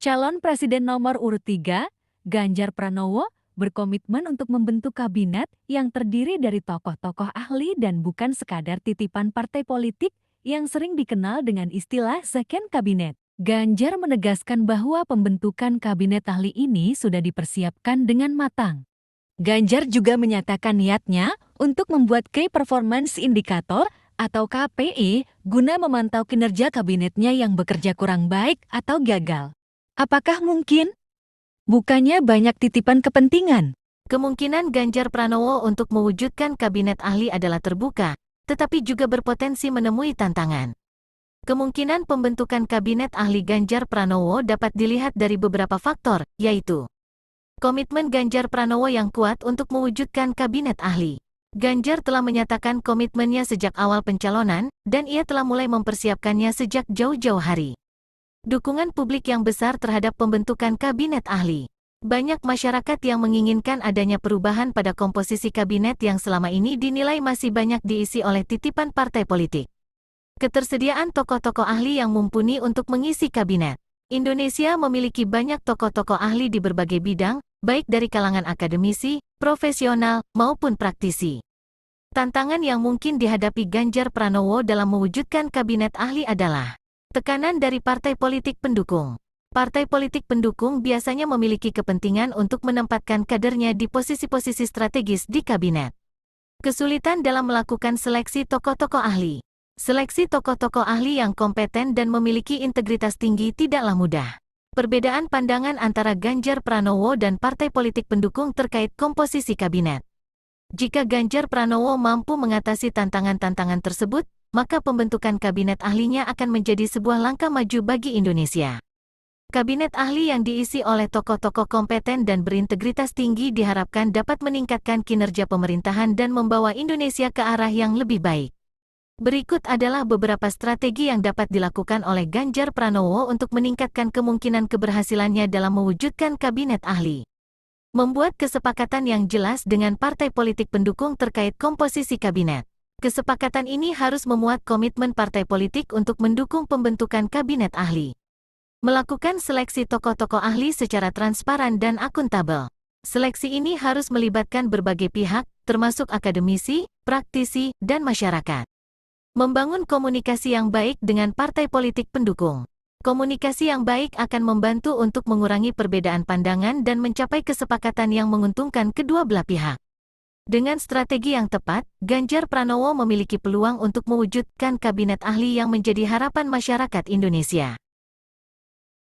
Calon Presiden nomor urut 3, Ganjar Pranowo, berkomitmen untuk membentuk kabinet yang terdiri dari tokoh-tokoh ahli dan bukan sekadar titipan partai politik yang sering dikenal dengan istilah second kabinet. Ganjar menegaskan bahwa pembentukan kabinet ahli ini sudah dipersiapkan dengan matang. Ganjar juga menyatakan niatnya untuk membuat Key Performance Indicator atau KPI guna memantau kinerja kabinetnya yang bekerja kurang baik atau gagal. Apakah mungkin? Bukannya banyak titipan kepentingan. Kemungkinan Ganjar Pranowo untuk mewujudkan kabinet ahli adalah terbuka, tetapi juga berpotensi menemui tantangan. Kemungkinan pembentukan kabinet ahli Ganjar Pranowo dapat dilihat dari beberapa faktor, yaitu komitmen Ganjar Pranowo yang kuat untuk mewujudkan kabinet ahli. Ganjar telah menyatakan komitmennya sejak awal pencalonan, dan ia telah mulai mempersiapkannya sejak jauh-jauh hari. Dukungan publik yang besar terhadap pembentukan kabinet ahli. Banyak masyarakat yang menginginkan adanya perubahan pada komposisi kabinet yang selama ini dinilai masih banyak diisi oleh titipan partai politik. Ketersediaan tokoh-tokoh ahli yang mumpuni untuk mengisi kabinet. Indonesia memiliki banyak tokoh-tokoh ahli di berbagai bidang, baik dari kalangan akademisi, profesional, maupun praktisi. Tantangan yang mungkin dihadapi Ganjar Pranowo dalam mewujudkan kabinet ahli adalah tekanan dari partai politik pendukung. Partai politik pendukung biasanya memiliki kepentingan untuk menempatkan kadernya di posisi-posisi strategis di kabinet. Kesulitan dalam melakukan seleksi tokoh-tokoh ahli. Seleksi tokoh-tokoh ahli yang kompeten dan memiliki integritas tinggi tidaklah mudah. Perbedaan pandangan antara Ganjar Pranowo dan partai politik pendukung terkait komposisi kabinet. Jika Ganjar Pranowo mampu mengatasi tantangan-tantangan tersebut, maka pembentukan kabinet ahlinya akan menjadi sebuah langkah maju bagi Indonesia. Kabinet ahli yang diisi oleh tokoh-tokoh kompeten dan berintegritas tinggi diharapkan dapat meningkatkan kinerja pemerintahan dan membawa Indonesia ke arah yang lebih baik. Berikut adalah beberapa strategi yang dapat dilakukan oleh Ganjar Pranowo untuk meningkatkan kemungkinan keberhasilannya dalam mewujudkan kabinet ahli. Membuat kesepakatan yang jelas dengan partai politik pendukung terkait komposisi kabinet. Kesepakatan ini harus memuat komitmen partai politik untuk mendukung pembentukan kabinet ahli. Melakukan seleksi tokoh-tokoh ahli secara transparan dan akuntabel. Seleksi ini harus melibatkan berbagai pihak, termasuk akademisi, praktisi, dan masyarakat. Membangun komunikasi yang baik dengan partai politik pendukung. Komunikasi yang baik akan membantu untuk mengurangi perbedaan pandangan dan mencapai kesepakatan yang menguntungkan kedua belah pihak. Dengan strategi yang tepat, Ganjar Pranowo memiliki peluang untuk mewujudkan kabinet ahli yang menjadi harapan masyarakat Indonesia.